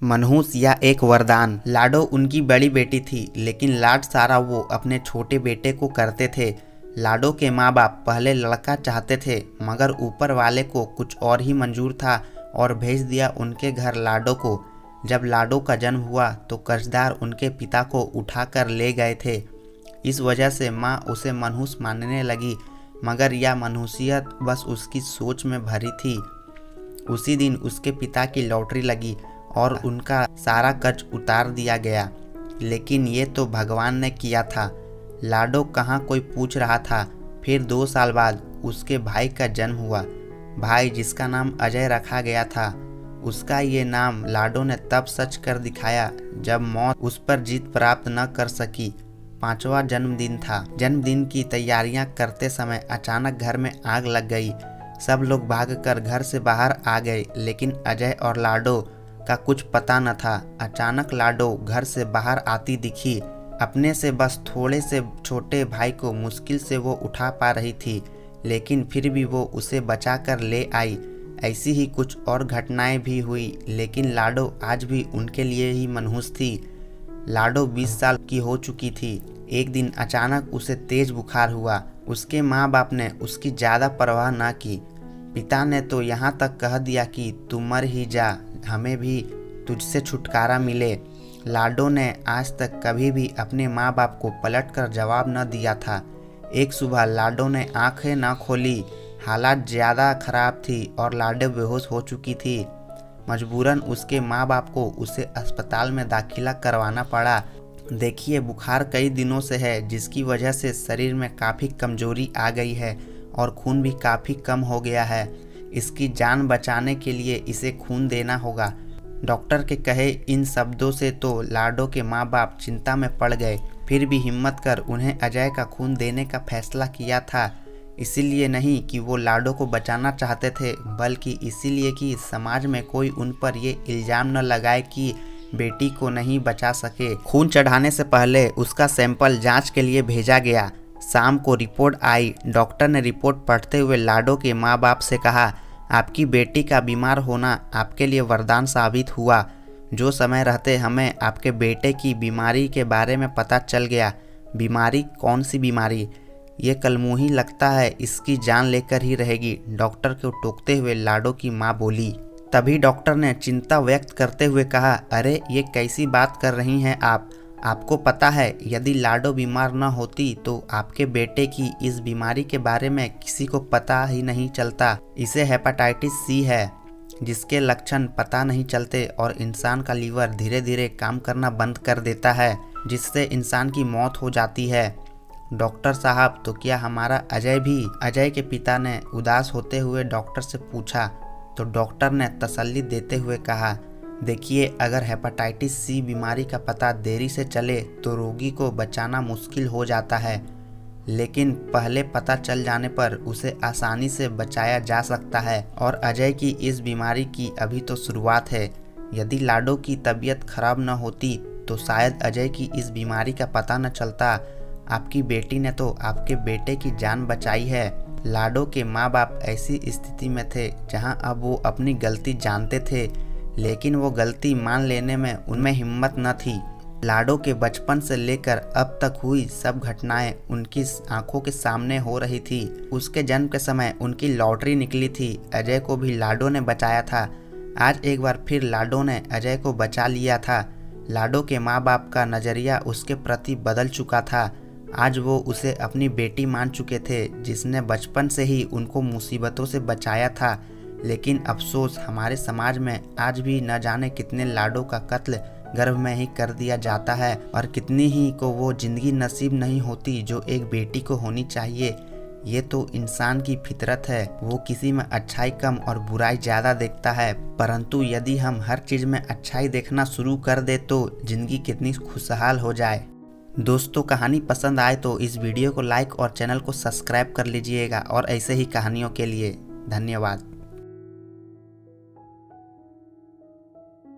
मनहूस या एक वरदान। लाडो उनकी बड़ी बेटी थी, लेकिन लाड सारा वो अपने छोटे बेटे को करते थे। लाडो के माँ बाप पहले लड़का चाहते थे, मगर ऊपर वाले को कुछ और ही मंजूर था और भेज दिया उनके घर लाडो को। जब लाडो का जन्म हुआ तो कर्जदार उनके पिता को उठाकर ले गए थे। इस वजह से माँ उसे मनहूस मानने लगी, मगर यह मनहूसियत बस उसकी सोच में भरी थी। उसी दिन उसके पिता की लॉटरी लगी और उनका सारा कर्ज उतार दिया गया। लेकिन ये तो भगवान ने किया था। लाडो कहाँ कोई पूछ रहा था। फिर 2 साल बाद उसके भाई का जन्म हुआ। भाई जिसका नाम अजय रखा गया था। उसका ये नाम लाडो ने तब सच कर दिखाया जब मौत उस पर जीत प्राप्त न कर सकी। 5वां जन्मदिन था। जन्मदिन की तैयारियां करते समय अचानक घर में आग लग गई। सब लोग भागकर घर से बाहर आ गए, लेकिन अजय और लाडो का कुछ पता न था। अचानक लाडो घर से बाहर आती दिखी। अपने से बस थोड़े से छोटे भाई को मुश्किल से वो उठा पा रही थी, लेकिन फिर भी वो उसे बचा कर ले आई। ऐसी ही कुछ और घटनाएं भी हुई, लेकिन लाडो आज भी उनके लिए ही मनहूस थी। लाडो 20 साल की हो चुकी थी। एक दिन अचानक उसे तेज बुखार हुआ। उसके माँ बाप ने उसकी ज़्यादा परवाह ना की। पिता ने तो यहाँ तक कह दिया कि तू मर ही जा, हमें भी तुझसे छुटकारा मिले। लाडो ने आज तक कभी भी अपने माँ बाप को पलटकर जवाब न दिया था। एक सुबह लाडो ने आंखें न खोली। हालात ज़्यादा खराब थी और लाडो बेहोश हो चुकी थी। मजबूरन उसके माँ बाप को उसे अस्पताल में दाखिला करवाना पड़ा। देखिए, बुखार कई दिनों से है, जिसकी वजह से शरीर में काफ़ी कमजोरी आ गई है और खून भी काफ़ी कम हो गया है। इसकी जान बचाने के लिए इसे खून देना होगा। डॉक्टर के कहे इन शब्दों से तो लाडो के माँ बाप चिंता में पड़ गए। फिर भी हिम्मत कर उन्हें अजय का खून देने का फैसला किया था। इसीलिए नहीं कि वो लाडो को बचाना चाहते थे, बल्कि इसीलिए कि समाज में कोई उन पर ये इल्ज़ाम न लगाए कि बेटी को नहीं बचा सके। खून चढ़ाने से पहले उसका सैंपल जांच के लिए भेजा गया। शाम को रिपोर्ट आई। डॉक्टर ने रिपोर्ट पढ़ते हुए लाडो के माँ बाप से कहा, आपकी बेटी का बीमार होना आपके लिए वरदान साबित हुआ। जो समय रहते हमें आपके बेटे की बीमारी के बारे में पता चल गया। बीमारी? कौन सी बीमारी? ये कलमुही लगता है, इसकी जान लेकर ही रहेगी, डॉक्टर को टोकते हुए लाडो की माँ बोली। तभी डॉक्टर ने चिंता व्यक्त करते हुए कहा, अरे ये कैसी बात कर रही हैं आप? आपको पता है यदि लाडो बीमार न होती तो आपके बेटे की इस बीमारी के बारे में किसी को पता ही नहीं चलता। इसे हेपेटाइटिस सी है, जिसके लक्षण पता नहीं चलते और इंसान का लीवर धीरे धीरे काम करना बंद कर देता है, जिससे इंसान की मौत हो जाती है। डॉक्टर साहब, तो क्या हमारा अजय भी? अजय के पिता ने उदास होते हुए डॉक्टर से पूछा, तो डॉक्टर ने तसल्ली देते हुए कहा, देखिए, अगर हेपेटाइटिस सी बीमारी का पता देरी से चले तो रोगी को बचाना मुश्किल हो जाता है, लेकिन पहले पता चल जाने पर उसे आसानी से बचाया जा सकता है। और अजय की इस बीमारी की अभी तो शुरुआत है। यदि लाडो की तबीयत खराब न होती तो शायद अजय की इस बीमारी का पता न चलता। आपकी बेटी ने तो आपके बेटे की जान बचाई है। लाडो के माँ बाप ऐसी स्थिति में थे जहां अब वो अपनी गलती जानते थे, लेकिन वो गलती मान लेने में उनमें हिम्मत न थी। लाडो के बचपन से लेकर अब तक हुई सब घटनाएं उनकी आंखों के सामने हो रही थी। उसके जन्म के समय उनकी लॉटरी निकली थी। अजय को भी लाडो ने बचाया था। आज एक बार फिर लाडो ने अजय को बचा लिया था। लाडो के माँ बाप का नज़रिया उसके प्रति बदल चुका था। आज वो उसे अपनी बेटी मान चुके थे, जिसने बचपन से ही उनको मुसीबतों से बचाया था। लेकिन अफसोस, हमारे समाज में आज भी न जाने कितने लाडो का कत्ल गर्भ में ही कर दिया जाता है और कितनी ही को वो जिंदगी नसीब नहीं होती जो एक बेटी को होनी चाहिए। ये तो इंसान की फितरत है, वो किसी में अच्छाई कम और बुराई ज़्यादा देखता है। परंतु यदि हम हर चीज़ में अच्छाई देखना शुरू कर दे तो जिंदगी कितनी खुशहाल हो जाए। दोस्तों, कहानी पसंद आए तो इस वीडियो को लाइक और चैनल को सब्सक्राइब कर लीजिएगा और ऐसे ही कहानियों के लिए धन्यवाद।